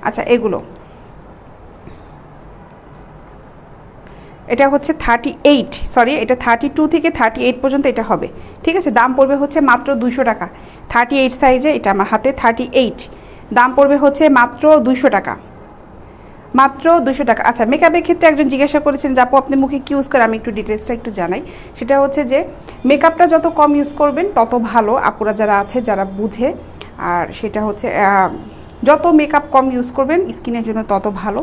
আচ্ছা এগুলো এটা হচ্ছে 38, সরি এটা 32 থেকে 38 পর্যন্ত এটা হবে, ঠিক আছে। দাম পড়বে হচ্ছে মাত্র 200 টাকা। 38 সাইজে এটা আমার হাতে 38, দাম পড়বে হচ্ছে মাত্র 200 টাকা, মাত্র 200 টাকা। আচ্ছা মেকআপের ক্ষেত্রে একজন জিজ্ঞাসা করেছেন যে আপু আপনি মুখে কি ইউজ করেন, আমি একটু ডিটেলসটা একটু জানাই। সেটা হচ্ছে যে মেকআপটা যত কম ইউজ করবেন তত ভালো, আপুরা যারা আছে যারা বুঝে। আর সেটা হচ্ছে যত মেকআপ কম ইউজ করবেন স্কিনের জন্য তত ভালো।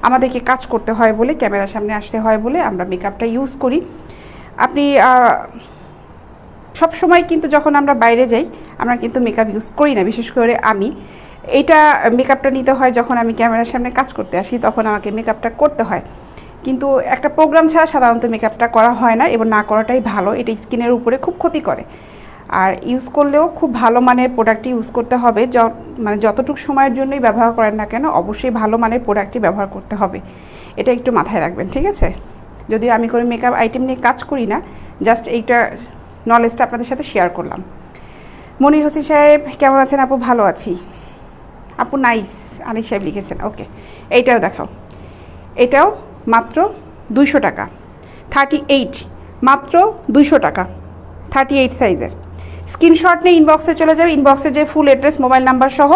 আমাদেরকে কাজ করতে হয় বলে, ক্যামেরার সামনে আসতে হয় বলে আমরা মেকআপটা ইউজ করি। আপনি সব সময় কিন্তু যখন আমরা বাইরে যাই আমরা কিন্তু মেকআপ ইউজ করি না, বিশেষ করে আমি। এইটা মেকআপটা নিতে হয় যখন আমি ক্যামেরার সামনে কাজ করতে আসি, তখন আমাকে মেকআপটা করতে হয়। কিন্তু একটা প্রোগ্রাম ছাড়া সাধারণত মেকআপটা করা হয় না, এবং না করাটাই ভালো। এটা স্কিনের উপরে খুব ক্ষতি করে। আর ইউজ করলেও খুব ভালো মানের প্রোডাক্টই ইউজ করতে হবে, মানে যতটুকু সময়ের জন্যই ব্যবহার করেন না কেন অবশ্যই ভালো মানের প্রোডাক্টই ব্যবহার করতে হবে, এটা একটু মাথায় রাখবেন, ঠিক আছে। যদিও আমি কোনো মেকআপ আইটেম নিয়ে কাজ করি না, জাস্ট এইটা নলেজটা আপনাদের সাথে শেয়ার করলাম। মনির হোসেন সাহেব কেমন আছেন? আপু ভালো আছি। আপু নাইস, আনিস সাহেব লিখেছেন, ওকে। এইটাও দেখাও, এটাও মাত্র 200 টাকা, 38, মাত্র 200 টাকা, 38 সাইজের। স্ক্রিনশট নিয়ে ইনবক্সে চলে যাবে, ইনবক্সে যে ফুল অ্যাড্রেস মোবাইল নাম্বার সহ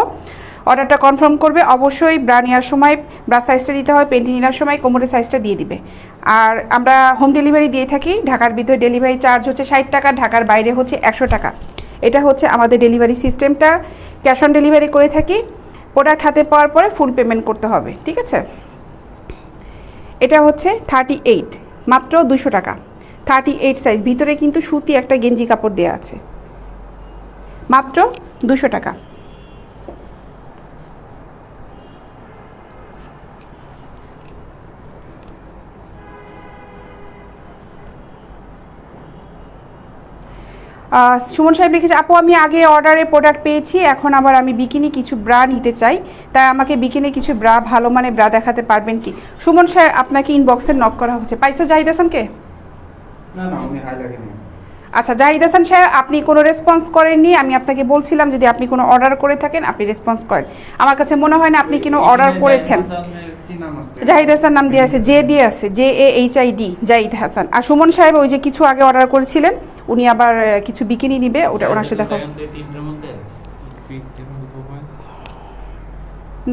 অর্ডারটা কনফার্ম করবে। অবশ্যই ব্রা নেওয়ার সময় ব্রা সাইজটা দিতে হয়, পেন্টি নেওয়ার সময় কোমরের সাইজটা দিয়ে দিবে। আর আমরা হোম ডেলিভারি দিয়ে থাকি, ঢাকার ভিতরে ডেলিভারি চার্জ হচ্ছে 60 টাকা, ঢাকার বাইরে হচ্ছে 100 টাকা। এটা হচ্ছে আমাদের ডেলিভারি সিস্টেমটা, ক্যাশ অন ডেলিভারি করে থাকি। প্রোডাক্ট হাতে পাওয়ার পরে ফুল পেমেন্ট করতে হবে, ঠিক আছে। এটা হচ্ছে 38, মাত্র 200 টাকা, 38 সাইজ। ভিতরে কিন্তু সুতি একটা গেঞ্জি কাপড় দেওয়া আছে, মাত্র 200 টাকা। সুমন সাহেব লিখেছে আপু আমি আগে অর্ডারে প্রোডাক্ট পেয়েছি, এখন আবার আমি বিকিনি কিছু ব্রা নিতে চাই, তাই আমাকে বিকিনি কিছু ব্রা ভালো মানে ব্রা দেখাতে পারবেন কি? সুমন সাহেব আপনাকে ইনবক্সে নক করা হচ্ছে। পাইছো জাহিদ হাসানকে? না না আমি হাই লাগেনি। আচ্ছা জাহিদ হাসান সাহেব আপনি কোনো রেসপন্স করেননি, আমি আপনাকে বলছিলাম যদি আপনি কোনো অর্ডার করে থাকেন আপনি রেসপন্স করেন। আমার কাছে মনে হয় না আপনি কোনো অর্ডার করেছেন। জাহিদ হাসান নাম দিয়ে আছে, জে দিয়ে আছে, JAHID, জাহিদ হাসান। আর সুমন সাহেব ওই যে কিছু আগে অর্ডার করেছিলেন, উনি আবার কিছু বিকিনি নিবে, ওটা ওনার সাথে দেখো।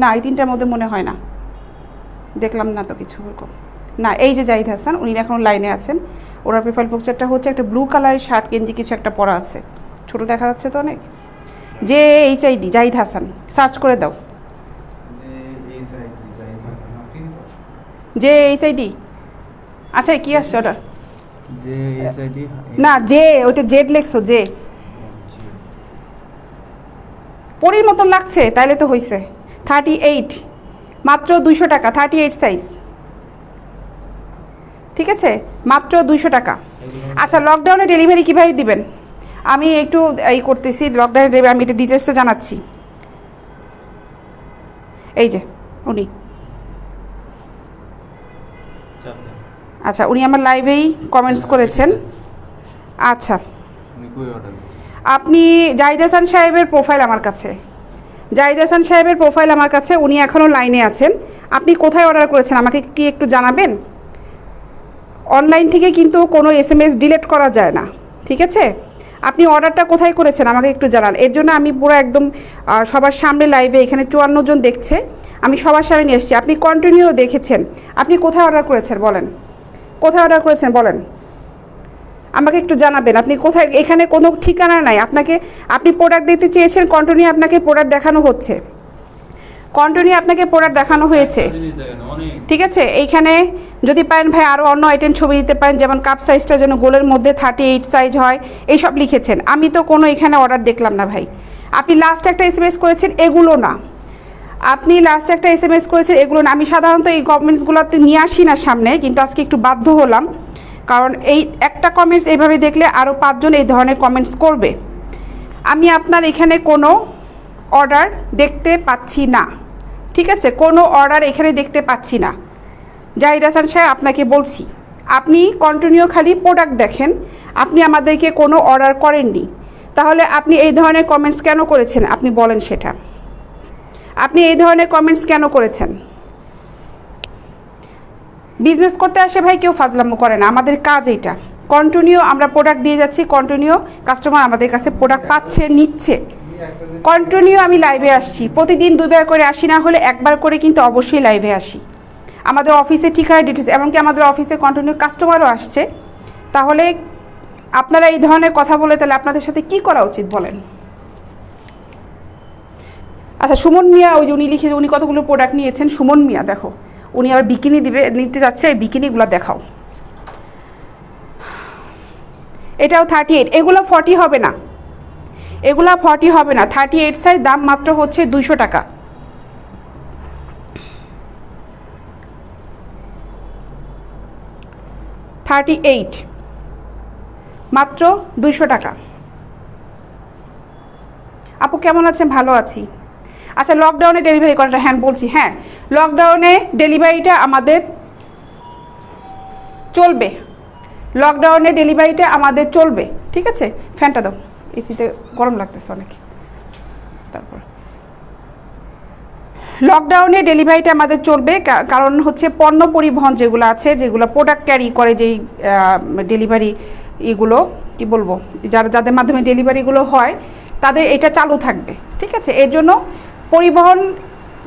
না এই তিনটার মধ্যে মনে হয় না, দেখলাম না তো কিছু ওরকম না। এই যে জাহিদ হাসান উনি এখন লাইনে আছেন, ওনার প্রোফাইল পিকচারটা হচ্ছে একটা ব্লু কালারের শার্ট গেঞ্জি কিছু একটা পরা আছে, ছোট দেখা যাচ্ছে তো অনেক। JAHID জাহিদ হাসান, সার্চ করে দাও। JAHID, আচ্ছা কি আসছে অর্ডার? না জে, ওইটা জেড লেখছো, জে পরির মতন লাগছে, তাইলে তো হয়েছে। 38, মাত্র 200 টাকা, 38 সাইজ, ঠিক আছে, মাত্র 200 টাকা। আচ্ছা লকডাউনে ডেলিভারি কীভাবে দিবেন আমি একটু এই করতেছি, লকডাউনে ডেলিভারি আমি এটা ডিটেলসটা জানাচ্ছি। এই যে উনি, আচ্ছা উনি আমার লাইভেই কমেন্টস করেছেন। আচ্ছা আপনি জাহিদ হাসান সাহেবের প্রোফাইল আমার কাছে, জাহিদ হাসান সাহেবের প্রোফাইল আমার কাছে, উনি এখনও লাইনে আছেন। আপনি কোথায় অর্ডার করেছেন আমাকে কি একটু জানাবেন? অনলাইন থেকে কিন্তু কোনো SMS ডিলিট করা যায় না, ঠিক আছে। আপনি অর্ডারটা কোথায় করেছেন আমাকে একটু জানান, এর জন্য আমি পুরো একদম সবার সামনে লাইভে, এখানে 54 জন দেখছে, আমি সবার সামনে নিয়ে এসেছি, আপনি কন্টিনিউ দেখেছেন। আপনি কোথায় অর্ডার করেছেন বলেন, কোথায় অর্ডার করেছেন বলেন, আমাকে একটু জানাবেন। আপনি কোথায়, এখানে কোনো ঠিকানা নাই আপনাকে, আপনি প্রোডাক্ট দিতে চেয়েছেন, কন্টিনিউ আপনাকে প্রোডাক্ট দেখানো হচ্ছে, কন্টিনিউ আপনাকে প্রোডাক্ট দেখানো হয়েছে, ঠিক আছে। এইখানে যদি পারেন ভাই আরও অন্য আইটেম ছবি দিতে পারেন, যেমন কাপ সাইজটা যেন গোলের মধ্যে 38 সাইজ হয়, এইসব লিখেছেন। আমি তো কোনো এখানে অর্ডার দেখলাম না ভাই। আপনি লাস্ট একটা SMS করেছেন, এগুলো না, আপনি লাস্ট একটা SMS করেছেন, এগুলো না। আমি সাধারণত এই কমেন্টসগুলোতে নিয়ে আসি না সামনে, কিন্তু আজকে একটু বাধ্য হলাম, কারণ এই একটা কমেন্টস এইভাবে দেখলে আরও 5 জন এই ধরনের কমেন্টস করবে। আমি আপনার এখানে কোনো অর্ডার দেখতে পাচ্ছি না, ঠিক আছে, কোনো অর্ডার এখানে দেখতে পাচ্ছি না। জাহিদ হাসান সাহেব আপনাকে বলছি, আপনি কন্টিনিউ খালি প্রোডাক্ট দেখেন, আপনি আমাদেরকে কোনো অর্ডার করেননি, তাহলে আপনি এই ধরনের কমেন্টস কেন করেছেন আপনি বলেন সেটা। আপনি এই ধরনের কমেন্টস কেন করেছেন? বিজনেস করতে আসে ভাই কেউ ফাজলামো করে না, আমাদের কাজ এইটা। কন্টিনিউ আমরা প্রোডাক্ট দিয়ে যাচ্ছি, কন্টিনিউ কাস্টমার আমাদের কাছে প্রোডাক্ট পাচ্ছে, নিচ্ছে। কন্টিনিউ আমি লাইভে আসছি, প্রতিদিন 2বার করে আসি, না হলে 1বার করে কিন্তু অবশ্যই লাইভে আসি। আমাদের অফিসে ঠিকানা ডিটেলস, এমনকি আমাদের অফিসে কন্টিনিউ কাস্টমারও আসছে। তাহলে আপনারা এই ধরনের কথা বলে তাহলে আপনাদের সাথে কি করা উচিত বলেন? আচ্ছা, সুমন মিয়া, ওই যে উনি লিখে, উনি কতগুলো প্রোডাক্ট নিয়েছেন। সুমন মিয়া দেখো, উনি আবার বিকিনি নিতে যাচ্ছে, এই বিকিনিগুলো দেখাও। এটাও 38, এগুলো 40 হবে না, এগুলা 40 হবে না। 38 সাইজ, দাম মাত্র হচ্ছে 200 টাকা। মাত্র 200 টাকা। আপু কেমন আছেন? ভালো আছি। আচ্ছা, লকডাউনে ডেলিভারি করাটা, হ্যাঁ বলছি, হ্যাঁ লকডাউনে ডেলিভারিটা আমাদের চলবে, লকডাউনে ডেলিভারিটা আমাদের চলবে, ঠিক আছে। ফ্যানটা দাও, এসিতে গরম লাগতেছে অনেক। তারপর লকডাউনে ডেলিভারিটা আমাদের চলবে, কারণ হচ্ছে পণ্য পরিবহন যেগুলো আছে, যেগুলো প্রোডাক্ট ক্যারি করে, যেই ডেলিভারি এগুলো কি বলবো, যাদের মাধ্যমে ডেলিভারিগুলো হয়, তাদের এটা চালু থাকবে, ঠিক আছে। এর জন্য পরিবহন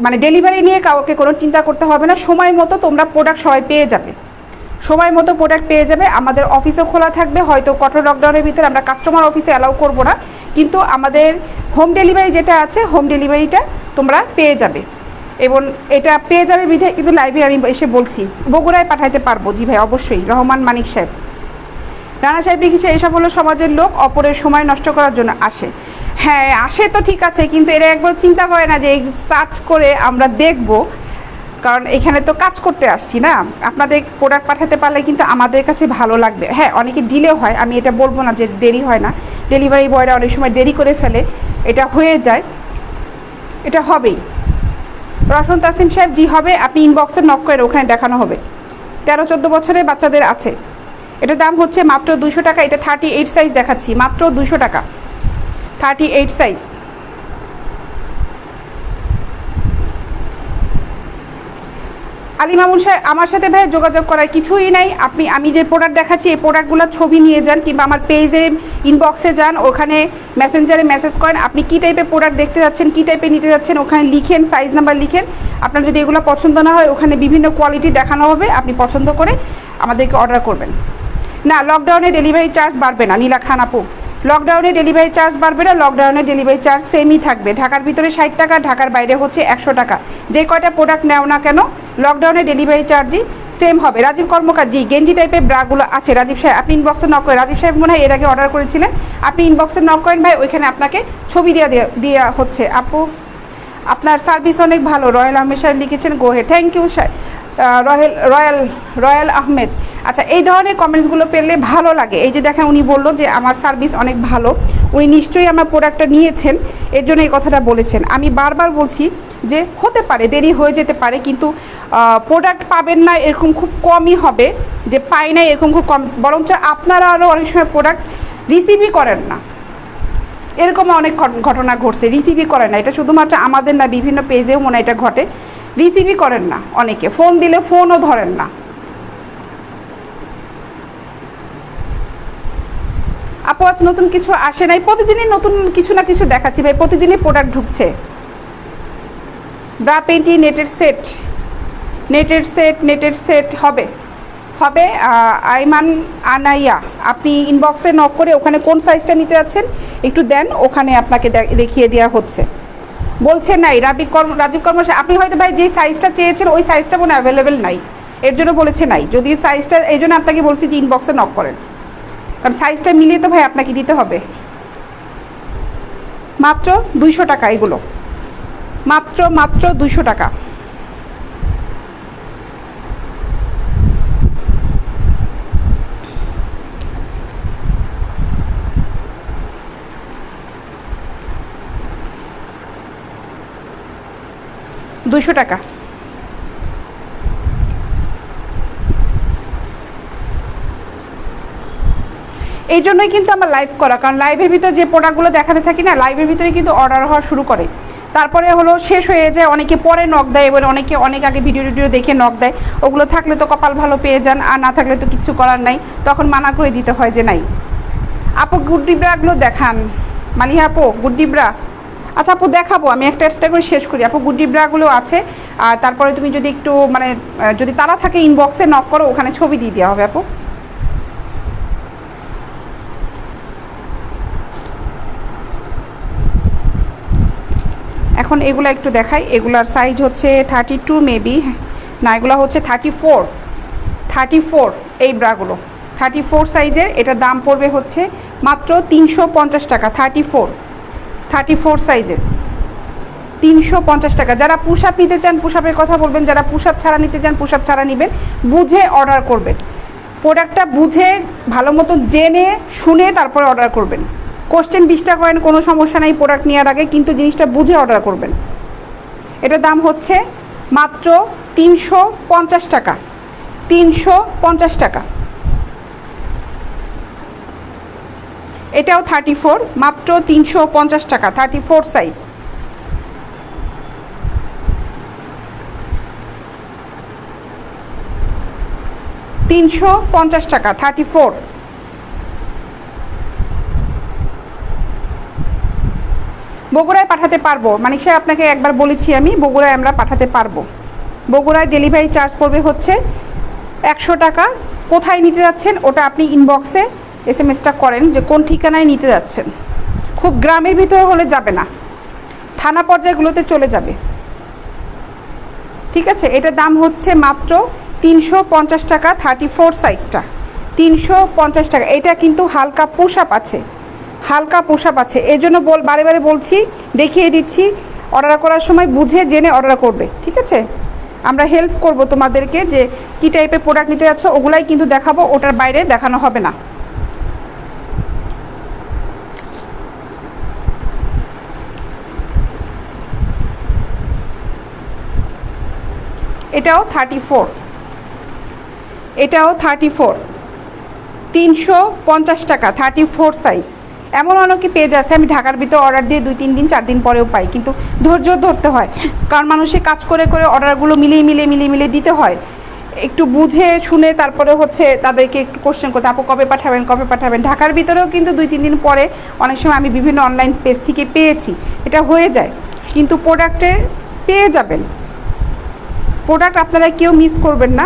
মানে ডেলিভারি নিয়ে কাউকে কোনো চিন্তা করতে হবে না। সময় মতো তোমরা প্রোডাক্ট সবাই পেয়ে যাবে, সময় মতো প্রোডাক্ট পেয়ে যাবে। আমাদের অফিসও খোলা থাকবে, হয়তো কঠোর লকডাউনের ভিতরে আমরা কাস্টমার অফিসে অ্যালাউ করবো না, কিন্তু আমাদের হোম ডেলিভারি যেটা আছে, হোম ডেলিভারিটা তোমরা পেয়ে যাবে। এবং এটা পেয়ে যাবে বিধে কিন্তু লাইভে আমি এসে বলছি, বগুড়ায় পাঠাইতে পারবো। জি ভাই, অবশ্যই। রহমান মানিক সাহেব, রানা সাহেব লিখেছে, এসব হলো সমাজের লোক অপরের সময় নষ্ট করার জন্য আসে। হ্যাঁ আসে তো ঠিক আছে, কিন্তু এরা একবার চিন্তা করে না যে এই সার্চ করে আমরা দেখব, কারণ এখানে তো কাজ করতে আসছি না। আপনাদের প্রোডাক্ট পাঠাতে পারলে কিন্তু আমাদের কাছে ভালো লাগবে। হ্যাঁ অনেকে ডিলে হয়, আমি এটা বলবো না যে দেরি হয় না, ডেলিভারি বয়রা অনেক সময় দেরি করে ফেলে, এটা হয়ে যায়, এটা হবেই। রসন তাসলিম সাহেব, জি হবে, আপনি ইনবক্সে নক করেন, ওখানে দেখানো হবে। 13-14 বছরের বাচ্চাদের আছে। এটার দাম হচ্ছে মাত্র 200 টাকা। এটা 38 সাইজ দেখাচ্ছি, মাত্র 200 টাকা, 38 সাইজ। আলী মামুন সাহেব, আমার সাথে ভাই যোগাযোগ করার কিছুই নাই। আমি যে প্রোডাক্ট দেখাচ্ছি, এই প্রোডাক্টগুলোর ছবি নিয়ে যান, কিংবা আমার পেজে ইনবক্সে যান, ওখানে মেসেঞ্জারে মেসেজ করেন, আপনি কী টাইপের প্রোডাক্ট দেখতে যাচ্ছেন, কী টাইপের নিতে যাচ্ছেন, ওখানে লিখেন, সাইজ নাম্বার লিখেন। আপনার যদি এগুলো পছন্দ না হয়, ওখানে বিভিন্ন কোয়ালিটি দেখানো হবে, আপনি পছন্দ করে আমাদেরকে অর্ডার করবেন। না, লকডাউনে ডেলিভারি চার্জ বাড়বে না নীলা খান আপু, লকডাউনে ডেলিভারি চার্জ বাড়বে না। লকডাউনে ডেলিভারি চার্জ সেমই থাকবে। ঢাকার ভিতরে 60 টাকা, ঢাকার বাইরে হচ্ছে 100 টাকা। যে কয়টা প্রোডাক্ট নেও না কেন, লকডাউনে ডেলিভারি চার্জই সেম হবে। রাজীব কর্মকার, জি গেঞ্জি টাইপের ব্রাগুলো আছে। রাজীব সাহেব, আপনি ইনবক্সে নক করেন। রাজীব সাহেব মনে হয় এর আগে অর্ডার করেছিলেন, আপনি ইনবক্সে নক করেন ভাই, ওইখানে আপনাকে ছবি দেওয়া হচ্ছে। আপু আপনার সার্ভিস অনেক ভালো। রয়্যাল আহমেদ সাহেব লিখেছেন, গোহে, থ্যাংক ইউ রয়্যাল আহমেদ। আচ্ছা, এই ধরনের কমেন্টসগুলো পেলে ভালো লাগে। এই যে দেখেন, উনি বললো যে আমার সার্ভিস অনেক ভালো, উনি নিশ্চয়ই আমার প্রোডাক্টটা নিয়েছেন, এর জন্য এই কথাটা বলেছেন। আমি বারবার বলছি যে হতে পারে দেরি হয়ে যেতে পারে, কিন্তু প্রোডাক্ট পাবেন না এরকম খুব কমই হবে, যে পাই না এরকম খুব কম, বরঞ্চ আপনারা আরও অনেক সময় প্রোডাক্ট রিসিভই করেন না, এরকম অনেক ঘটনা ঘটছে, রিসিভই করেন না। এটা শুধুমাত্র আমাদের না, বিভিন্ন পেজেও মনে হয় এটা ঘটে, রিসিভই করেন না অনেকে, ফোন দিলে ফোনও ধরেন না। আপু আজ নতুন কিছু আসে নাই, প্রতিদিনই নতুন কিছু না কিছু দেখাচ্ছি ভাই, প্রতিদিনই প্রোডাক্ট ঢুকছে। ব্রা পেন্টি নেটের সেট হবে আইমান আনাইয়া, আপনি ইনবক্সে নক করে ওখানে কোন সাইজটা নিতে যাচ্ছেন একটু দেন, ওখানে আপনাকে দেখিয়ে দেওয়া হচ্ছে। বলছে নাই রাজীব কর্ম, আপনি হয়তো ভাই যে সাইজটা চেয়েছেন ওই সাইজটা মনে অ্যাভেলেবেল নাই, এর জন্য বলেছে নাই। যদি সাইজটা, এই জন্য আপনাকে বলছি যে ইনবক্সে নক করেন, কারণ সাইজটা মিলিয়ে তো ভাই আপনাকে দিতে হবে। মাত্র 200 টাকা এগুলো, মাত্র 200 টাকা। টাকা। এই জন্যই কিন্তু আমার লাইভ করা, কারণ লাইভের ভিতরে যে প্রোডাক্টগুলো দেখাতে থাকি না, লাইভের ভিতরে কিন্তু অর্ডার হওয়া শুরু করে। তারপরে হলো শেষ হয়ে যায়, অনেকে পরে নক দেয়, এবার অনেকে অনেক আগে ভিডিও দেখে নক দেয়। ওগুলো থাকলে তো কপাল ভালো পেয়ে যান, আর না থাকলে তো কিচ্ছু করার নাই, তখন মানা করে দিতে হয় যে নাই। আপু গুড্ডি ব্রাগুলো দেখান, মালিহা আপু গুড্ডি ব্রা। আচ্ছা আপু দেখাবো, আমি একটা একটা করে শেষ করি। আপু গুড্ডি ব্রাগুলো আছে, আর তারপরে তুমি যদি একটু মানে যদি তারা থাকে ইনবক্সে নক করো, ওখানে ছবি দিয়ে দেওয়া হবে আপু। এখন এগুলো একটু দেখাই, এগুলার সাইজ হচ্ছে 32 মেবি, না এগুলো হচ্ছে 34 এই ব্রাগুলো 34 সাইজের। এটার দাম পড়বে হচ্ছে মাত্র 350 টাকা। 34 সাইজের 350 টাকা। যারা পুশ আপ নিতে চান পুশ আপের কথা বলবেন, যারা পুশ আপ ছাড়া নিতে চান পুশ আপ ছাড়া নেবেন। বুঝে অর্ডার করবেন, প্রোডাক্টটা বুঝে ভালো মতো জেনে শুনে তারপরে অর্ডার করবেন। কোশ্চেন 20টা করেন কোনো সমস্যা নাই প্রোডাক্ট নেওয়ার আগে, কিন্তু জিনিসটা বুঝে অর্ডার করবেন। এটার দাম হচ্ছে মাত্র 350 টাকা। 350 টাকা। এটাও 34, মাত্র 350 টাকা। 34 সাইজ। $350 টাকা। 34। বগুড়ায় পাঠাতে পারবো মানিক সাহেব, আপনাকে একবার বলেছি আমি, বগুড়ায় আমরা পাঠাতে পারবো। বগুড়ায় ডেলিভারি চার্জ পড়বে হচ্ছে 100 টাকা। কোথায় নিতে যাচ্ছেন ওটা আপনি ইনবক্সে SMS-টা করেন যে কোন ঠিকানায় নিতে যাচ্ছেন। খুব গ্রামের ভিতরে হলে যাবে না, থানা পর্যায়গুলোতে চলে যাবে। ঠিক আছে, এটার দাম হচ্ছে মাত্র 350 টাকা। 34 সাইজটা 350 টাকা। এটা কিন্তু হালকা পুশ আপ আছে, হালকা পুশ আপ আছে, এই জন্য বারে বারে বলছি, দেখিয়ে দিচ্ছি। অর্ডার করার সময় বুঝে জেনে অর্ডার করবে, ঠিক আছে? আমরা হেল্প করব তোমাদেরকে যে কী টাইপের প্রোডাক্ট নিতে যাচ্ছ, ওগুলাই কিন্তু দেখাবো, ওটার বাইরে দেখানো হবে না। এটাও 34, এটাও 34, 350 টাকা। 34 সাইজ। এমন অনেক পেজ আছে আমি ঢাকার ভিতরে অর্ডার দিয়ে 2-3 দিন 4 দিন পরেও পাই, কিন্তু ধৈর্য ধরতে হয়, কারণ মানুষের কাজ করে করে অর্ডারগুলো মিলিয়ে দিতে হয়। একটু বুঝে শুনে তারপরে হচ্ছে তাদেরকে একটু কোশ্চেন করতে, আপু কবে পাঠাবেন। ঢাকার ভিতরেও কিন্তু 2-3 দিন পরে অনেক সময় আমি বিভিন্ন অনলাইন পেজ থেকে পেয়েছি, এটা হয়ে যায়। কিন্তু প্রোডাক্টের পেয়ে যাবেন, প্রোডাক্ট আপনারা কেউ মিস করবেন না,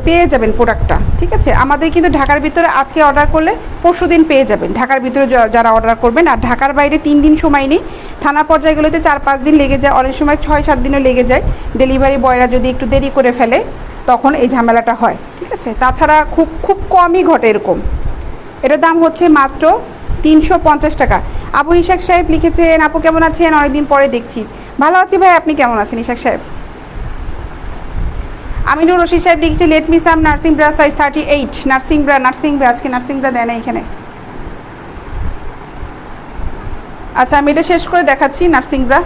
পেয়ে যাবেন প্রোডাক্টটা, ঠিক আছে? আমাদের কিন্তু ঢাকার ভিতরে আজকে অর্ডার করলে পরশু দিন পেয়ে যাবেন, ঢাকার ভিতরে যারা অর্ডার করবেন। আর ঢাকার বাইরে 3 দিন সময় নেই, থানা পর্যায়গুলোতে 4-5 দিন লেগে যায়, অনেক সময় 6-7 দিনও লেগে যায়। ডেলিভারি বয়রা যদি একটু দেরি করে ফেলে তখন এই ঝামেলাটা হয়, ঠিক আছে? তাছাড়া খুব কমই ঘটে এরকম। এটার দাম হচ্ছে মাত্র 350 টাকা। আবু ইশাক সাহেব লিখেছেন, আপু কেমন আছেন, অনেকদিন পরে দেখছি। ভালো আছি ভাই, আপনি কেমন আছেন ইশাক সাহেব? আমিনুর রশিদ সাহেব লিখছে let me some nursing bra size 38। Nursing bra আজকে নার্সিং ব্রা দেয় না এখানে। আচ্ছা আমি এটা শেষ করে দেখাচ্ছি নার্সিং ব্রা।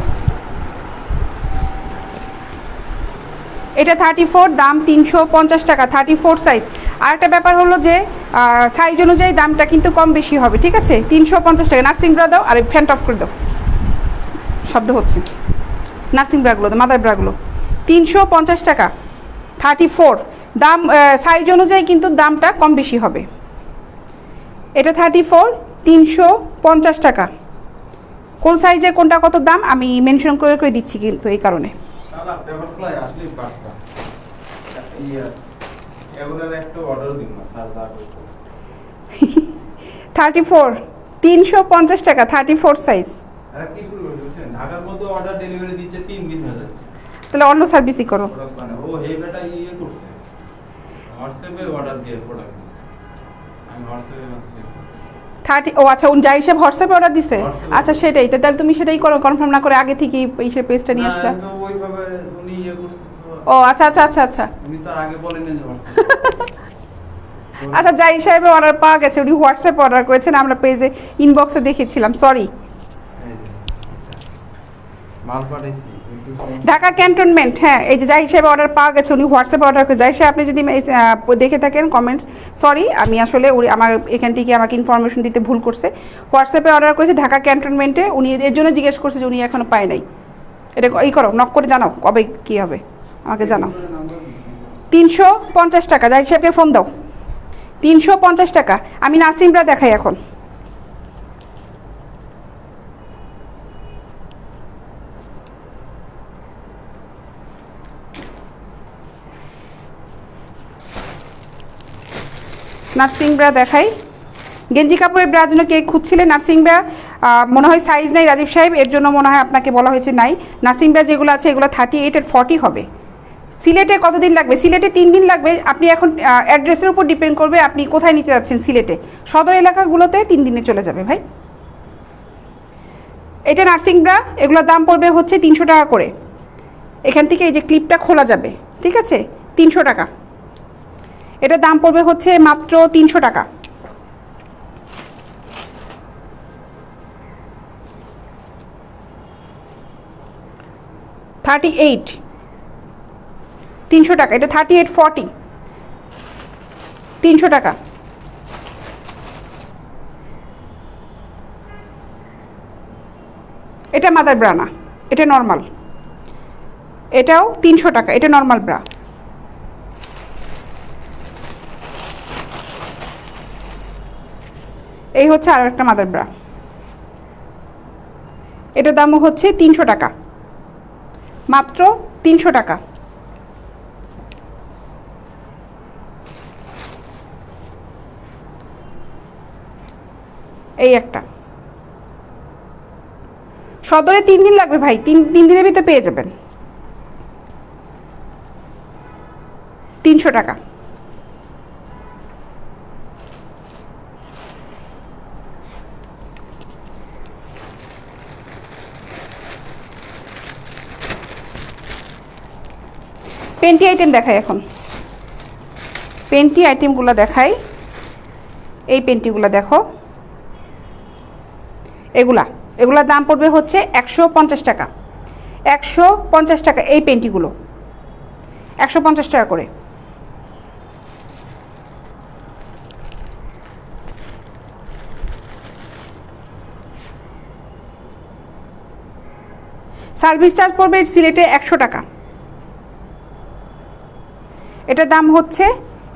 এটা 34, দাম 350 টাকা। 34 সাইজ। আর একটা ব্যাপার হলো যে সাইজ অনুযায়ী দামটা কিন্তু কম বেশি হবে, ঠিক আছে? 350 টাকা। নার্সিং ব্রা দাও, আর ফ্যানটা অফ করে দাও, শব্দ হচ্ছে। নার্সিং ব্রাগুলো দাও, মাদার ব্রাগুলো 350 টাকা। 34 দাম, সাইজ অনুযায়ী কিন্তু দামটা কম বেশি হবে। এটা 34, 350 টাকা। কোন সাইজে কোনটা কত দাম আমি মেনশন করে দিচ্ছি কিন্তু এই কারণে। 34, 350 টাকা। 34 সাইজ। ঢাকার মধ্যে অর্ডার ডেলিভারি দিচ্ছে 3 দিন হয়ে যাচ্ছে। তাহলে অন্য সার্ভিসই করো। ও হেভেটা করছে, হোয়াটসঅ্যাপে অর্ডার দিয়ে প্রোডাক্ট দিছে, আমি হোয়াটসঅ্যাপে বলছি 30। ও আচ্ছা, উনি যাই হিসেবে হোয়াটসঅ্যাপে অর্ডার দিছে। আচ্ছা সেটাই, তাহলে তুমি সেটাই করো, কনফার্ম না করে আগে থেকে এই পেজটা নিয়ে আসলা। তো ওইভাবে উনি করছে তো। ও আচ্ছা। উনি তার আগে বলেন না যে হোয়াটসঅ্যাপে। আচ্ছা যাই সাহেব অর্ডার পাওয়া গেছে, উনি হোয়াটসঅ্যাপে অর্ডার করেছেন, আমরা পেজে ইনবক্সে দেখেছিলাম, সরি। মাল পাঠাইছি ঢাকা ক্যান্টনমেন্ট, হ্যাঁ এই যে যাই হিসেবে অর্ডার পাওয়া গেছে, উনি হোয়াটসঅ্যাপে অর্ডার করে। যাই সাহেব আপনি যদি দেখে থাকেন কমেন্টস, সরি আমি আসলে আমার এখান থেকে আমাকে ইনফরমেশন দিতে ভুল করছে। হোয়াটসঅ্যাপে অর্ডার করেছে ঢাকা ক্যান্টনমেন্টে, উনি এর জন্য জিজ্ঞেস করছে যে উনি এখনও পায় নাই। এটা ই করো, নক করে জানাও কবে কী হবে, আমাকে জানাও। 350 টাকা, জাহিদ সাহেবকে ফোন দাও। 350 টাকা। আমি নাসিমরা দেখাই এখন। নার্সিং ব্রা দেখাই। গেঞ্জি কাপড়ের ব্রার জন্য কে খুঁজছিলেন? নার্সিং ব্রা মনে হয় সাইজ নেই রাজীব সাহেব, এর জন্য মনে হয় আপনাকে বলা হয়েছে নাই। নার্সিং ব্রা যেগুলো আছে এগুলো 38 আর 40 হবে। সিলেটে কতদিন লাগবে? সিলেটে 3 দিন লাগবে। আপনি এখন অ্যাড্রেসের উপর ডিপেন্ড করবে আপনি কোথায় নিতে যাচ্ছেন। সিলেটে সদর এলাকাগুলোতে 3 দিনে চলে যাবে ভাই। এটা নার্সিং ব্রা, এগুলোর দাম পড়বে হচ্ছে 300 টাকা করে। এখান থেকে এই যে ক্লিপটা খোলা যাবে, ঠিক আছে, 300 টাকা। এটার দাম পড়বে হচ্ছে মাত্র 300 টাকা। $38, 300 টাকা। এটা 38 40, 300 টাকা। এটা মাদার ব্রা না, এটা নর্মাল। এটাও 300 টাকা, এটা নর্মাল ব্রা। এই হচ্ছে আরও একটা মাদার ব্রা, এটার দামও হচ্ছে 300 টাকা, মাত্র 300 টাকা। এই একটা সদরে 3 দিন লাগবে ভাই, 3 দিনের ভিতরে পেয়ে যাবেন। 300 টাকা। পেন্টি আইটেম দেখাই এখন। পেন্টি আইটেমগুলো দেখাই। এই পেন্টিগুলো দেখো, এগুলার দাম পড়বে হচ্ছে 150 টাকা। 150 টাকা এই পেন্টিগুলো, 150 টাকা করে। সার্ভিস চার্জ পড়বে সিলেটে 100 টাকা। এটার দাম হচ্ছে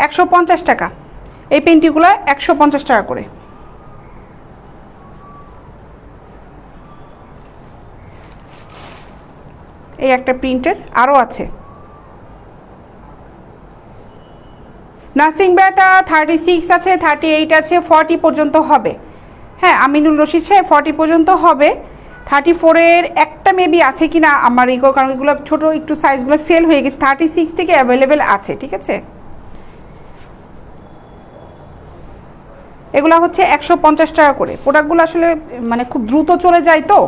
150 টাকা। এই পেন্টিগুলো 150 টাকা করে। এই একটা প্রিন্টের আরও আছে। নার্সিং ব্রাটা 36 আছে, 38 আছে, 40 পর্যন্ত হবে। হ্যাঁ, আমিনুল রশিদ সাহেব 40 পর্যন্ত হবে। 34-এর একটা মেবি আছে কি না আমার ইগো, কারণ এগুলো ছোটো একটু সাইজগুলো সেল হয়ে গেছে। 36 থেকে অ্যাভেলেবেল আছে, ঠিক আছে। এগুলো হচ্ছে 150 টাকা করে। প্রোডাক্টগুলো আসলে মানে খুব দ্রুত চলে যায় তো।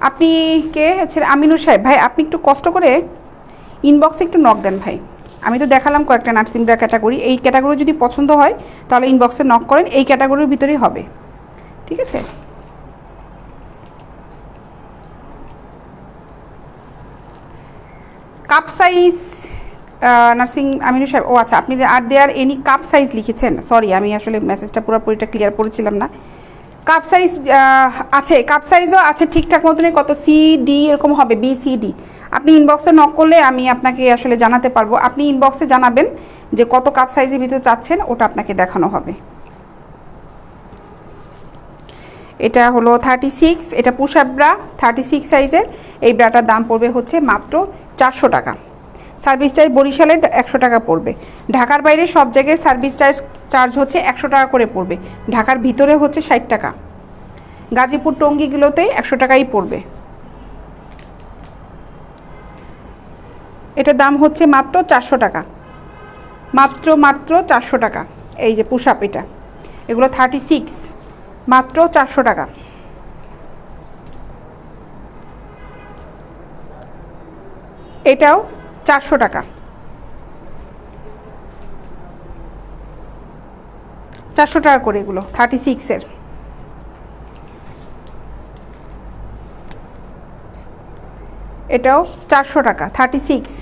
আপনি কে হচ্ছে? আমিনুর সাহেব ভাই, আপনি একটু কষ্ট করে ইনবক্সে একটু নক দেন ভাই। আমি তো দেখালাম কয়েকটা নার্সিং ব্রা ক্যাটাগরি। এই ক্যাটাগরি যদি পছন্দ হয় তাহলে ইনবক্সে নক করেন, এই ক্যাটাগরির ভিতরেই হবে, ঠিক আছে। কাপ সাইজ নার্সিং আমিনুর সাহেব, ও আচ্ছা, আপনি আর দেয়ার এনি কাপ সাইজ লিখেছেন। সরি, আমি আসলে মেসেজটা পুরোপুরিটা ক্লিয়ার করেছিলাম না। কাপ সাইজ আছে, কাপ সাইজও আছে ঠিকঠাক মতনই, কত সি ডি এরকম হবে, বি সি ডি। আপনি ইনবক্সে নক করলে আমি আপনাকে আসলে জানাতে পারবো। আপনি ইনবক্সে জানাবেন যে কত কাপ সাইজের ভিতরে চাচ্ছেন, ওটা আপনাকে দেখানো হবে। এটা হলো 36, এটা পুশ আপ ব্রা 36 সাইজের। এই ব্রাটার দাম পড়বে হচ্ছে মাত্র 400 টাকা। সার্ভিস চার্জ বরিশালে 100 টাকা পড়বে। ঢাকার বাইরে সব জায়গায় সার্ভিস চার্জ হচ্ছে 100 টাকা করে পড়বে। ঢাকার ভিতরে হচ্ছে 60 টাকা। গাজীপুর টঙ্গীগুলোতেই 100 টাকাই পড়বে। এটার দাম হচ্ছে মাত্র 400 টাকা, মাত্র 400 টাকা। এই যে পুশ আপ, এগুলো 36, মাত্র 400 টাকা। এটাও 400 টাকা, 400 টাকা করে এগুলো 36-এর। এটাও 400 টাকা, 36।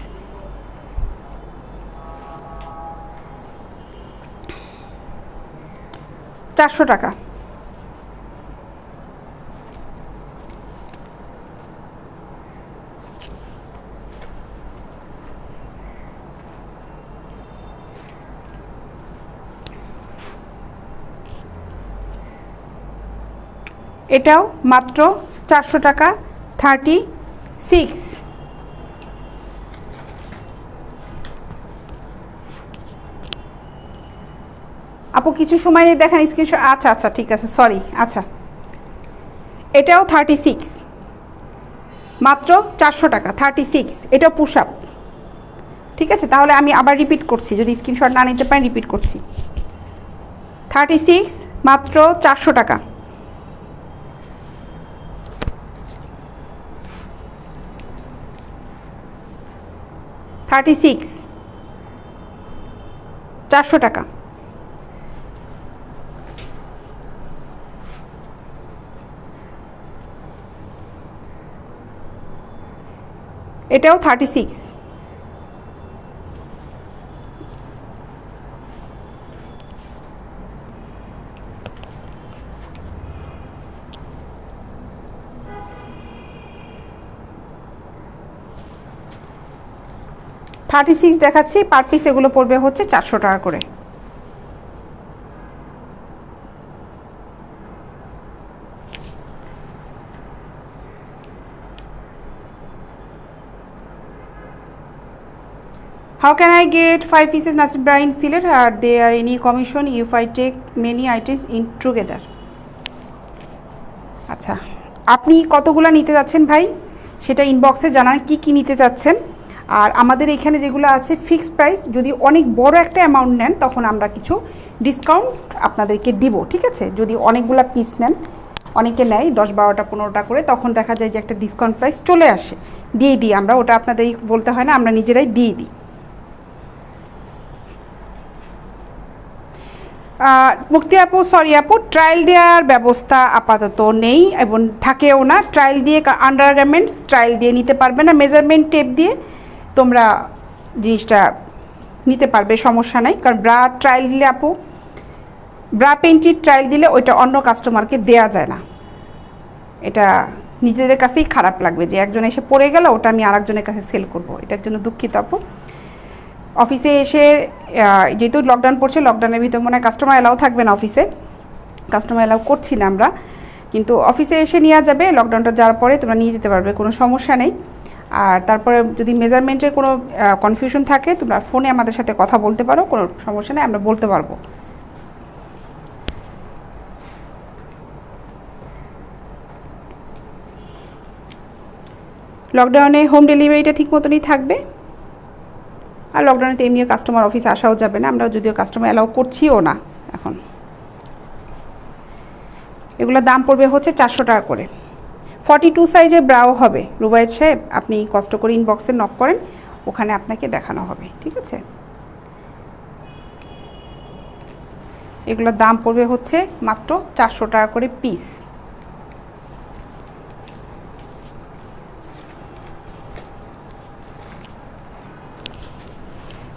টাকা। এটাও মাত্র 400 টাকা, 36। আপু কিছু সময় নিয়ে দেখেন স্ক্রিনশট। আচ্ছা আচ্ছা ঠিক আছে, সরি। আচ্ছা এটাও 36, মাত্র 400 টাকা, 36। এটাও পুশ আপ। ঠিক আছে, তাহলে আমি আবার রিপিট করছি, যদি স্ক্রিনশট না নিতে পারেন রিপিট করছি। 36 মাত্র 400 টাকা। $36 400 টাকা। এটাও 36। দেখাচ্ছি, পার পিস এগুলো পড়বে হচ্ছে 400 টাকা করে। How can I get 5 pieces Nasir Brahim sealer? Are there any commission if I take many items in together? আচ্ছা, আপনি কতগুলো নিতে যাচ্ছেন ভাই সেটা ইনবক্সে জানান, কি কি নিতে যাচ্ছেন। আর আমাদের এখানে যেগুলো আছে ফিক্সড প্রাইস, যদি অনেক বড় একটা অ্যামাউন্ট নেন তখন আমরা কিছু ডিসকাউন্ট আপনাদেরকে দিব। ঠিক আছে, যদি অনেকগুলো পিস নেন, অনেকে নেয় 10, 12টা, 15টা করে, তখন দেখা যায় যে একটা ডিসকাউন্ট প্রাইস চলে আসে, দিয়ে দিই আমরা। ওটা আপনাদের বলতে হয় না, আমরা নিজেরাই দিয়ে দিই। মুক্তি আপু, সরি আপু, ট্রায়াল দেওয়ার ব্যবস্থা আপাতত নেই এবং থাকেও না। ট্রায়াল দিয়ে আন্ডারগার্মেন্টস ট্রায়াল দিয়ে নিতে পারবে না, মেজারমেন্ট টেপ দিয়ে তোমরা জিনিসটা নিতে পারবে, সমস্যা নাই। কারণ ব্রা ট্রায়াল দিলে আপু, ব্রা পেন্টির ট্রায়াল দিলে ওইটা অন্য কাস্টমারকে দেয়া যায় না। এটা নিজেদের কাছেই খারাপ লাগবে যে একজন এসে পড়ে গেল, ওটা আমি আরেকজনের কাছে সেল করব। এটার জন্য দুঃখিত আপু। অফিসে এসে, যেহেতু লকডাউন পড়ছে, লকডাউনের ভিতর মনে হয় কাস্টমার অ্যালাউ থাকবে না অফিসে, কাস্টমার অ্যালাউ করছি না আমরা, কিন্তু অফিসে এসে নেওয়া যাবে। লকডাউনটা যাওয়ার পরে তোমরা নিয়ে যেতে পারবে, কোনো সমস্যা নেই। আর তারপরে যদি মেজারমেন্টের কোনো কনফিউশন থাকে, তোমরা ফোনে আমাদের সাথে কথা বলতে পারো, কোনো সমস্যা নেই, আমরা বলতে পারবো। লকডাউনে হোম ডেলিভারিটা ঠিক মতনই থাকবে। আর লকডাউনে তো এমনিও কাস্টমার অফিসে আসাও যাবে না, আমরা যদিও কাস্টমার অ্যালাউ করছিও না এখন। এগুলোর দাম পড়বে হচ্ছে 400 টাকা করে। 42 সাইজের ব্রাও হবে। রুবায়েত সাহেব, আপনি কষ্ট করে ইনবক্সে নক করেন, ওখানে আপনাকে দেখানো হবে। ঠিক আছে, এগুলোর দাম পড়বে হচ্ছে মাত্র 400 টাকা করে পিস।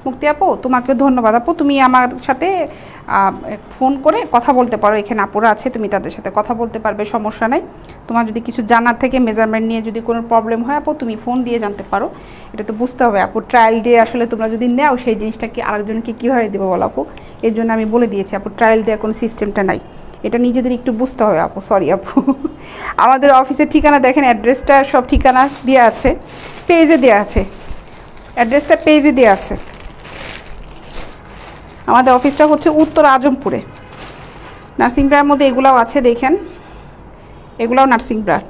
মুক্তি আপু, তোমাকেও ধন্যবাদ আপু। তুমি আমার সাথে ফোন করে কথা বলতে পারো, এখানে আপুরা আছে, তুমি তাদের সাথে কথা বলতে পারবে, সমস্যা নাই। তোমার যদি কিছু জানার থেকে, মেজারমেন্ট নিয়ে যদি কোনো প্রবলেম হয় আপু, তুমি ফোন দিয়ে জানতে পারো। এটা তো বুঝতে হবে আপু, ট্রায়াল দিয়ে আসলে তোমরা যদি নেও, সেই জিনিসটা কি আরেকজনকে কীভাবে দেবো বলো আপু। এর জন্য আমি বলে দিয়েছি আপু, ট্রায়াল দেওয়ার কোনো সিস্টেমটা নাই, এটা নিজেদের একটু বুঝতে হবে আপু। সরি আপু। আমাদের অফিসের ঠিকানা দেখেন, অ্যাড্রেসটা সব ঠিকানা দেওয়া আছে, পেজে দেওয়া আছে, অ্যাড্রেসটা পেজে দেওয়া আছে। আমাদের অফিসটা হচ্ছে উত্তর আজমপুরে। নার্সিং ব্রার মধ্যে এগুলাও আছে, দেখেন, এগুলাও নার্সিং ব্রার।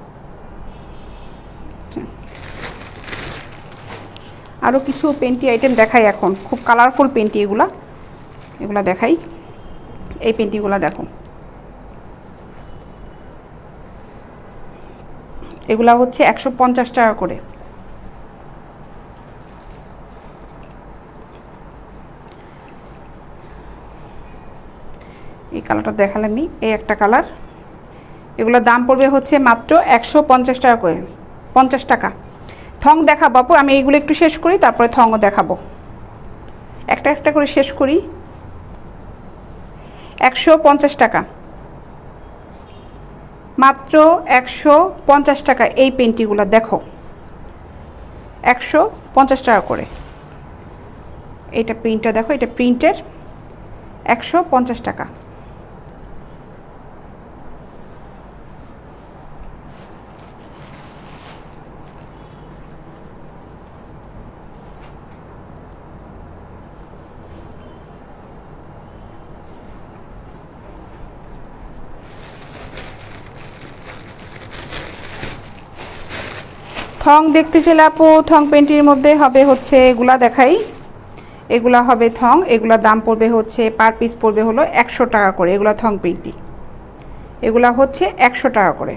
আরও কিছু পেন্টি আইটেম দেখাই এখন, খুব কালারফুল পেন্টি এগুলা দেখাই। এই পেন্টিগুলো দেখো, এগুলা হচ্ছে 150 টাকা করে। এই কালারটা দেখালামই, এই একটা কালার। এগুলোর দাম পড়বে হচ্ছে মাত্র 150 টাকা করে, 50 টাকা। থং দেখাবো আপু, আমি এইগুলো একটু শেষ করি, তারপরে থংও দেখাবো। একটা একটা করে শেষ করি। 150 টাকা, মাত্র 150 টাকা। এই পেন্টিগুলো দেখো, 150 টাকা করে। এইটা প্রিন্টটা দেখো, এটা প্রিন্টের, 150 টাকা। থং দেখতে চাইলে আপু থং প্যান্টির মধ্যে হবে হচ্ছে এগুলা দেখাই, এগুলা হবে থং, এগুলার দাম পড়বে হচ্ছে পার পিস পড়বে হলো 100 টাকা করে। এগুলা থং প্যান্টি, এগুলা হচ্ছে 100 টাকা করে।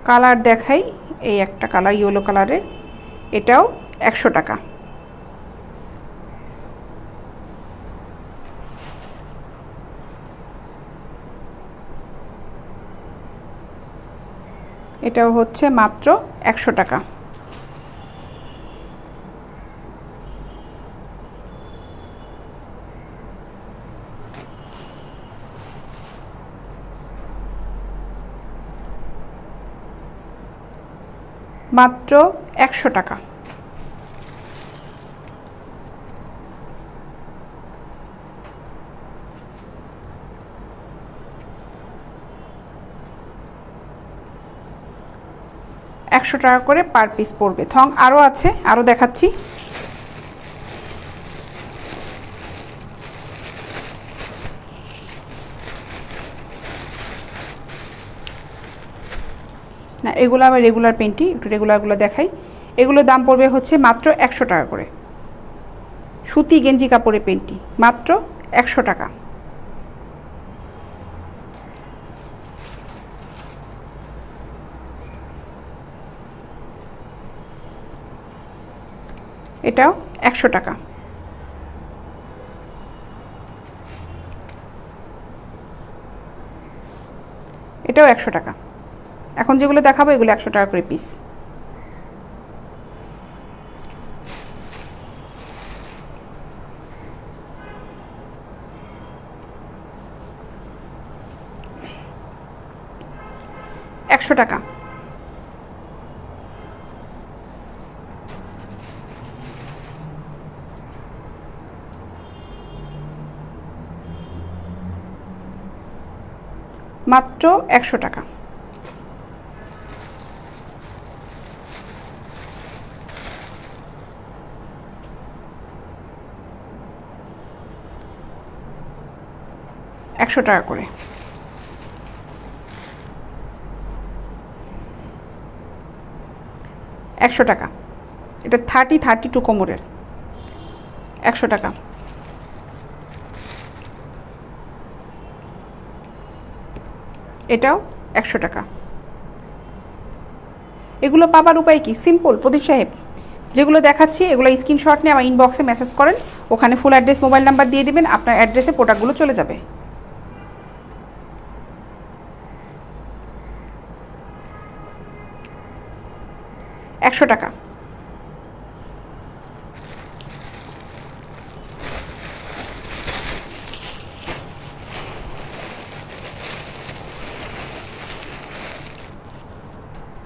কালার দেখাই, এই একটা কালার ইয়েলো কালারের, এটাও 100 টাকা। এটাও হচ্ছে মাত্র 100 টাকা। মাত্র 100 টাকা। টাকা করে পার পিস পড়বে। থং আরও আছে, আরও দেখাচ্ছি। না, এগুলো আবার রেগুলার পেন্টি, একটু রেগুলারগুলো দেখাই। এগুলোর দাম পড়বে হচ্ছে মাত্র 100 টাকা করে। সুতি গেঞ্জি কাপড়ে পেন্টি, মাত্র 100 টাকা। এটাও 100 টাকা। এটাও 100 টাকা। এখন যেগুলো দেখাবো এগুলো 100 টাকা করে পিস। টাকা। মাত্র 100 টাকা। টাকা করে। টাকা। এটা 32 কোমরের, 100 টাকা। এটাও 100 টাকা। এগুলো পাবার উপায় কি? সিম্পল প্রদীপ সাহেব, যেগুলো দেখাচ্ছি এগুলো স্ক্রিনশট নিয়ে আমার ইনবক্সে মেসেজ করেন, ওখানে ফুল অ্যাড্রেস মোবাইল নাম্বার দিয়ে দিবেন, আপনার অ্যাড্রেসে প্রোডাক্টগুলো চলে যাবে। 100 টাকা।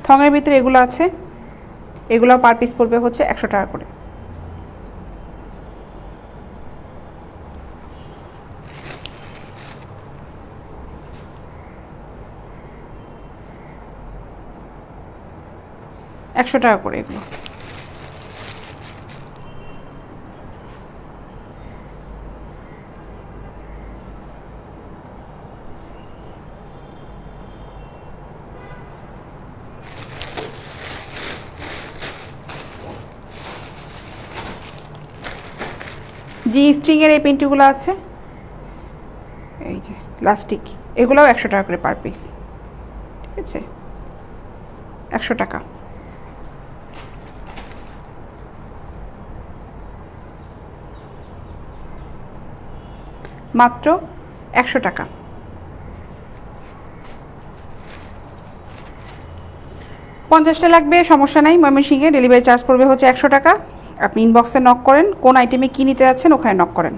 থঙের ভিতরে এগুলো আছে, এগুলো পার পিস পড়বে হচ্ছে 100 টাকা করে। টাকা করে এগুলো। জি স্ট্রিংয়ের এই পেন্টিগুলো আছে, এই যে প্লাস্টিক, এগুলোও 100 টাকা করে পার পিস। ঠিক আছে, 100 টাকা। মাত্র 100 টাকা। 50টা লাগবে, সমস্যা নাই। ময়মনসিংহে ডেলিভারি চার্জ পড়বে হচ্ছে 100 টাকা। আপনি ইনবক্সে নক করেন, কোন আইটেমে কী নিতে যাচ্ছেন ওখানে নক করেন।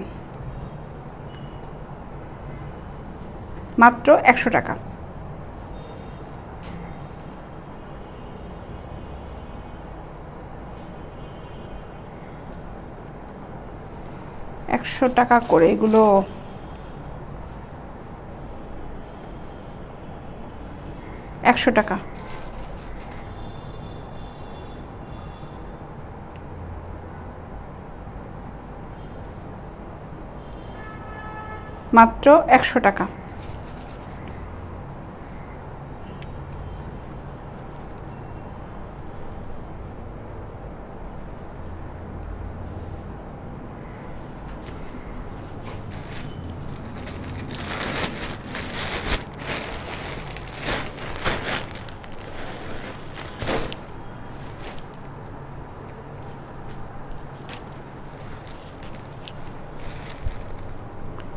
মাত্র 100 টাকা। টাকা করে এগুলো। টাকা। মাত্র 100 টাকা।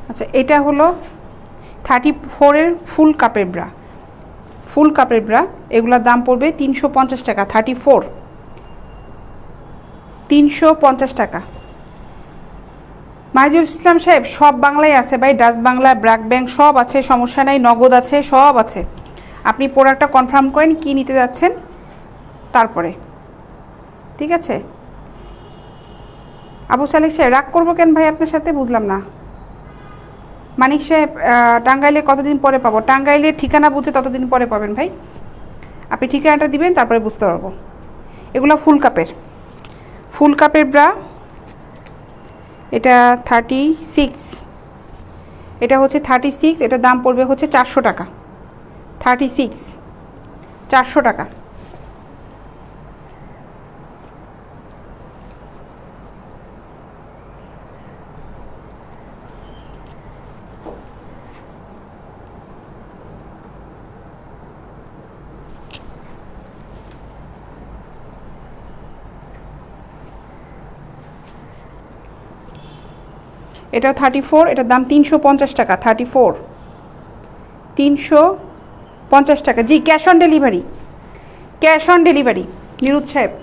আচ্ছা, এটা হলো 34-এর ফুল কাপের ব্রা, ফুল কাপের ব্রা। এগুলোর দাম পড়বে 350 টাকা। 34 350 টাকা। মাহিজুল ইসলাম সাহেব, সব বাংলায় আছে ভাই, ডাচ বাংলা, ব্র্যাক ব্যাংক সব আছে, সমস্যা নাই, নগদ আছে, সব আছে। আপনি প্রোডাক্টটা কনফার্ম করেন কি নিতে যাচ্ছেন, তারপরে ঠিক আছে। আবু সালেক সাহেব, রাগ করবো কেন ভাই আপনার সাথে, বুঝলাম না। মানিক সাহেব, টাঙ্গাইলে কতদিন পরে পাবো? টাঙ্গাইলের ঠিকানা বুঝে ততদিন পরে পাবেন ভাই। আপনি ঠিকানাটা দিবেন, তারপরে বুঝতে পারবো। এগুলো ফুল কাপের, ফুল কাপের ব্রা। এটা 36, এটা হচ্ছে 36, এটার দাম পড়বে হচ্ছে 400 টাকা। 36 400 টাকা। এটাও 34, এটার দাম 350 টাকা। 34 350 টাকা। জি, cash on delivery, cash on delivery. নিরুৎ সাহেব,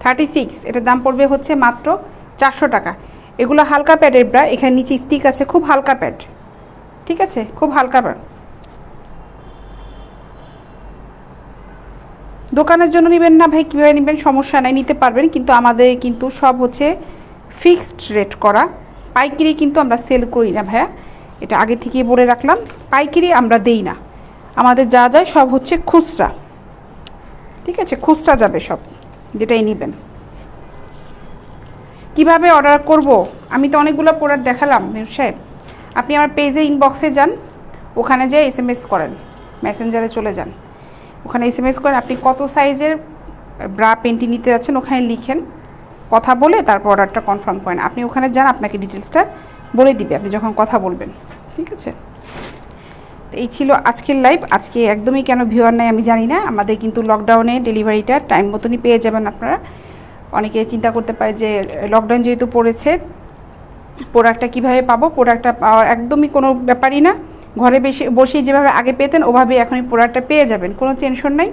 থার্টি সিক্স, এটার দাম পড়বে হচ্ছে মাত্র 400 টাকা। এগুলো হালকা প্যাডের ব্রা, এখানে নিচে স্টিক আছে, খুব হালকা প্যাড, ঠিক আছে, খুব হালকা প্যাড। দোকানের জন্য নেবেন না ভাই, কীভাবে নেবেন সমস্যা নাই, নিতে পারবেন, কিন্তু আমাদের কিন্তু সব হচ্ছে ফিক্সড রেট করা। পাইকারি কিন্তু আমরা সেল করি না ভাইয়া, এটা আগে থেকেই বলে রাখলাম। পাইকারি আমরা দেই না, আমাদের যা যায় সব হচ্ছে খুচরা, ঠিক আছে, খুচরা যাবে সব, যেটাই নেবেন। কিভাবে অর্ডার করব? আমি তো অনেকগুলো প্রোডাক্ট দেখালাম মির সাহেব। আপনি আমার পেজে ইনবক্সে যান, ওখানে যেয়ে SMS করেন, মেসেঞ্জারে চলে যান, ওখানে SMS করেন আপনি কত সাইজের ব্রা পেন্টি নিতে যাচ্ছেন, ওখানে লিখেন, কথা বলে তারপর অর্ডারটা কনফার্ম করেন। আপনি ওখানে যান, আপনাকে ডিটেলসটা বলে দিবে আপনি যখন কথা বলবেন, ঠিক আছে। এই ছিল আজকের লাইভ। আজকে একদমই কেন ভিউয়ার নাই আমি জানি না। আমাদের কিন্তু লকডাউনে ডেলিভারিটা টাইম মতনই পেয়ে যাবেন আপনারা। অনেকে চিন্তা করতে পারে যে লকডাউন যেহেতু পড়েছে, প্রোডাক্টটা কীভাবে পাবো। প্রোডাক্টটা পাওয়ার একদমই কোনো ব্যাপারই না, ঘরে বসেই যেভাবে আগে পেতেন ওভাবেই এখন এই প্রোডাক্টটা পেয়ে যাবেন, কোনো টেনশন নাই।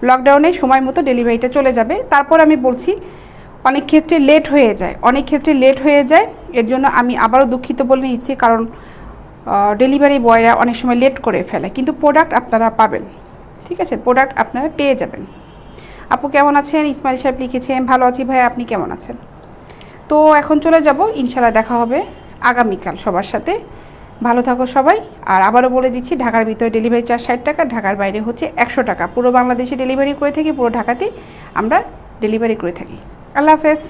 লকডাউনে সময় মতো ডেলিভারিটা চলে যাবে। তারপর আমি বলছি অনেক ক্ষেত্রে লেট হয়ে যায়, অনেক ক্ষেত্রে লেট হয়ে যায়, এর জন্য আমি আবারও দুঃখিত বলে নিচ্ছি, কারণ ডেলিভারি বয়রা অনেক সময় লেট করে ফেলে, কিন্তু প্রোডাক্ট আপনারা পাবেন, ঠিক আছে, প্রোডাক্ট আপনারা পেয়ে যাবেন। আপু কেমন আছেন? ইসমাইল সাহেব লিখেছেন ভালো আছি ভাই, আপনি কেমন আছেন? তো এখন চলে যাব, ইনশাল্লাহ দেখা হবে আগামীকাল সবার সাথে। ভালো থাকো সবাই। আর আবারও বলে দিচ্ছি, ঢাকার ভিতরে ডেলিভারি চার্জ 60 টাকা, ঢাকার বাইরে হচ্ছে 100 টাকা। পুরো বাংলাদেশে ডেলিভারি করে থাকি, পুরো ঢাকাতেই আমরা ডেলিভারি করে থাকি। আল্লাহ হাফেজ।